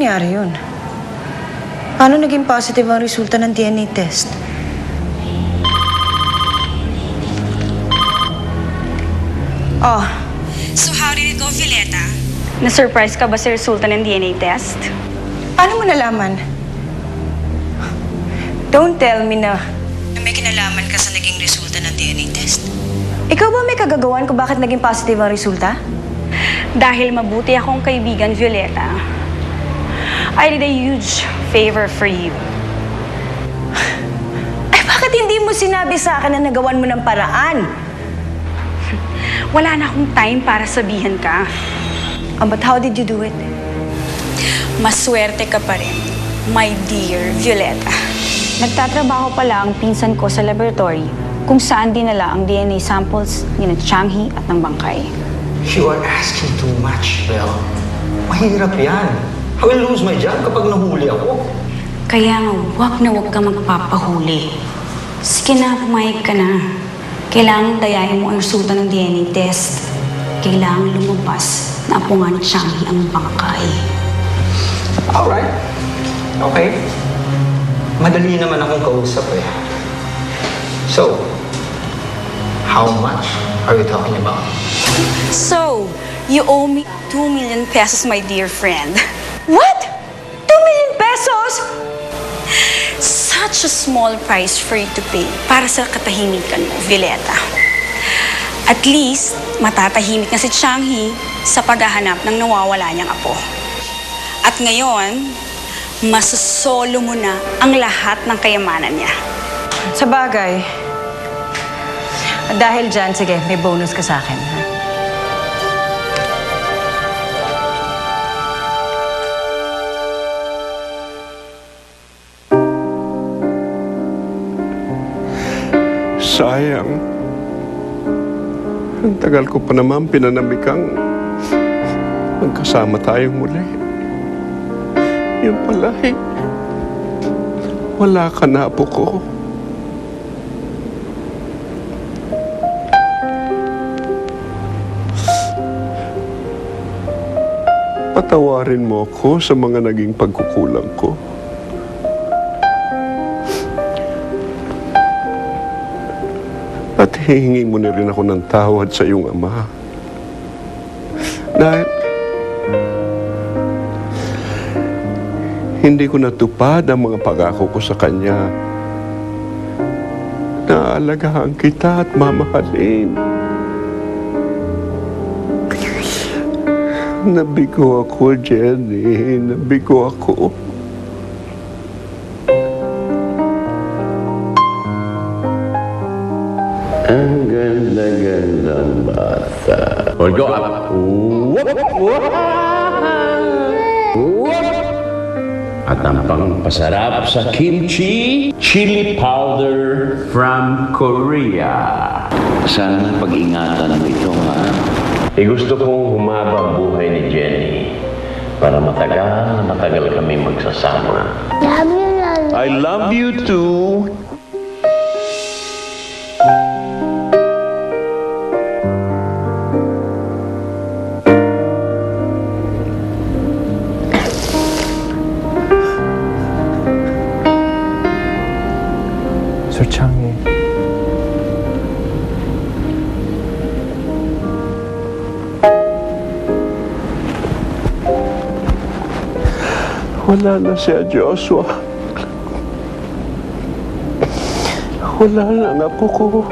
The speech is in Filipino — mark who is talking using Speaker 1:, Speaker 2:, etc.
Speaker 1: nangyari yun? Paano naging positive ang resulta ng DNA test? Oh.
Speaker 2: So how did it go, Violeta? Na-surprise ka ba sa resulta ng DNA test?
Speaker 1: Paano mo nalaman? Don't tell me na may kinalaman ka sa naging resulta ng DNA test. Ikaw ba may kagagawan kung bakit naging positive ang resulta?
Speaker 2: Dahil mabuti akong kaibigan, Violeta, I did a huge favor for you.
Speaker 1: Ay, bakit hindi mo sinabi sa akin na nagawan mo ng paraan?
Speaker 2: Wala na akong time para sabihan ka.
Speaker 1: But how did you do it?
Speaker 2: Maswerte ka pa rin, my dear Violeta. Nagtatrabaho pala ang pinsan ko sa laboratory kung saan dinala ang DNA samples ni Changhi at ng bangkay.
Speaker 3: You are asking too much, Belle. Mahirap yan. I will lose my job kapag nahuli ako.
Speaker 2: Kaya nga, huwag ka magpapahuli. Sige na, pumayag ka na. Kailangan dayain mo ang resulta ng DNA test. Kailangan lumabas na apo nga ni Changhi ang bangkay.
Speaker 3: Alright. Okay. Madali naman akong kausap eh. So, how much are we talking about?
Speaker 2: So, you owe me 2 million pesos, my dear friend.
Speaker 1: What? 2 million pesos?
Speaker 2: Such a small price for you to pay para sa katahimikan mo, Violeta. At least, matatahimik na si Changhi sa paghahanap ng nawawala niyang apo. At ngayon, masosolo mo na ang lahat ng kayamanan niya.
Speaker 1: Sa bagay. Dahil dyan, sige, may bonus ka sa akin. Ha?
Speaker 4: Sayang. Ang tagal ko pa naman pinanamikang magkasama tayong muli. Yun pala eh. Wala ka na, apo ko. Patawarin mo ako sa mga naging pagkukulang ko. At hihingi mo na rin ako ng tawad sa iyong ama. Dahil hindi ko natupad ang mga pangako ko sa kanya. Naaalagahan kita at mamahalin. Nabigo ako, Jenny. Nabigo ako.
Speaker 5: Ang ganda-gandang bata. Hold go up. Whoop! Whoop! Whoop! At ang pangpasarap sa kimchi, chili powder from Korea.
Speaker 6: Sana pag-ingatan mo ito, ha?
Speaker 5: Gusto kong humaba ang buhay ni Jenny para matagal na matagal kami magsasama.
Speaker 6: Love you, Lolo.
Speaker 5: I love you too.
Speaker 7: Sir Changhi.
Speaker 4: Wala na siya, Joshua. Wala na ang apo ko.